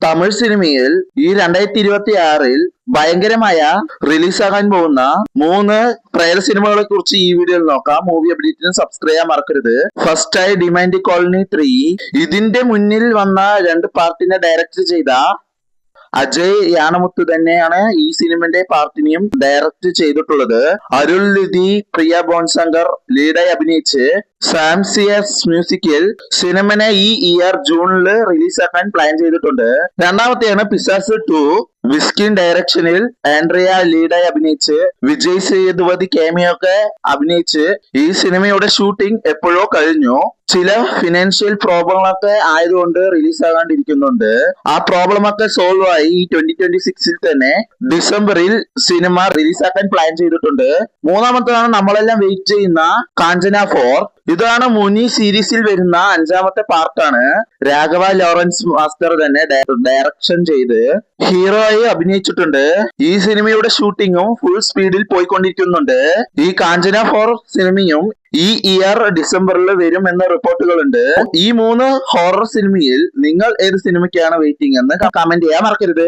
തമിഴ് സിനിമയിൽ ഈ 2026 ഭയങ്കരമായ റിലീസാകാൻ പോകുന്ന 3 പ്രേത സിനിമകളെ കുറിച്ച് ഈ വീഡിയോയിൽ നോക്കാം. മൂവി അപ്ഡേറ്റിന് സബ്സ്ക്രൈബ് ചെയ്യാൻ മറക്കരുത്. ഫസ്റ്റ് ആയി ഡിമാൻഡ് കോളനി 3. ഇതിന്റെ മുന്നിൽ വന്ന 2 പാർട്ടിനെ ഡയറക്റ്റ് ചെയ്ത അജയ് യാണമുത്ത് തന്നെയാണ് ഈ സിനിമയുടെ പാർട്ടിനെയും ഡയറക്റ്റ് ചെയ്തിട്ടുള്ളത്. അരുൾ നിധി, പ്രിയ ബോൺശങ്കർ ലീഡായി അഭിനയിച്ച് സാംസിയസ് മ്യൂസിക്കിൽ സിനിമനെ ഈ ഇയർ ജൂണിൽ റിലീസാക്കാൻ പ്ലാൻ ചെയ്തിട്ടുണ്ട്. രണ്ടാമത്തെയാണ് പിസാസ് 2. വിസ്കിൻ ഡയറക്ഷനിൽ ആൻഡ്രിയ ലീഡായി അഭിനയിച്ച് വിജയ് സേതുപതി കേമിയൊക്കെ അഭിനയിച്ച് ഈ സിനിമയുടെ ഷൂട്ടിംഗ് എപ്പോഴോ കഴിഞ്ഞു. ചില ഫിനാൻഷ്യൽ പ്രോബ്ലങ്ങളൊക്കെ ആയതുകൊണ്ട് റിലീസ് ആകാണ്ടിരിക്കുന്നുണ്ട്. ആ പ്രോബ്ലം ഒക്കെ സോൾവ് ആയി ഈ 2026 തന്നെ ഡിസംബറിൽ സിനിമ റിലീസാക്കാൻ പ്ലാൻ ചെയ്തിട്ടുണ്ട്. മൂന്നാമത്തേതാണ് നമ്മളെല്ലാം വെയിറ്റ് ചെയ്യുന്ന കാഞ്ചന 4. ഇതാണ് മുനി സീരീസിൽ വരുന്ന 5ാമത്തെ പാർട്ടാണ്. രാഘവ ലോറൻസ് മാസ്റ്റർ തന്നെ ഡയറക്ഷൻ ചെയ്ത് ഹീറോ ആയി അഭിനയിച്ചിട്ടുണ്ട്. ഈ സിനിമയുടെ ഷൂട്ടിങ്ങും ഫുൾ സ്പീഡിൽ പോയിക്കൊണ്ടിരിക്കുന്നുണ്ട്. ഈ കാഞ്ചന 4 സിനിമയും ഈ ഇയർ ഡിസംബറിൽ വരും എന്ന റിപ്പോർട്ടുകളുണ്ട്. ഈ 3 ഹൊറർ സിനിമയിൽ നിങ്ങൾ ഏത് സിനിമയ്ക്കാണ് വെയിറ്റിംഗ് എന്ന് കമന്റ് ചെയ്യാൻ മറക്കരുത്.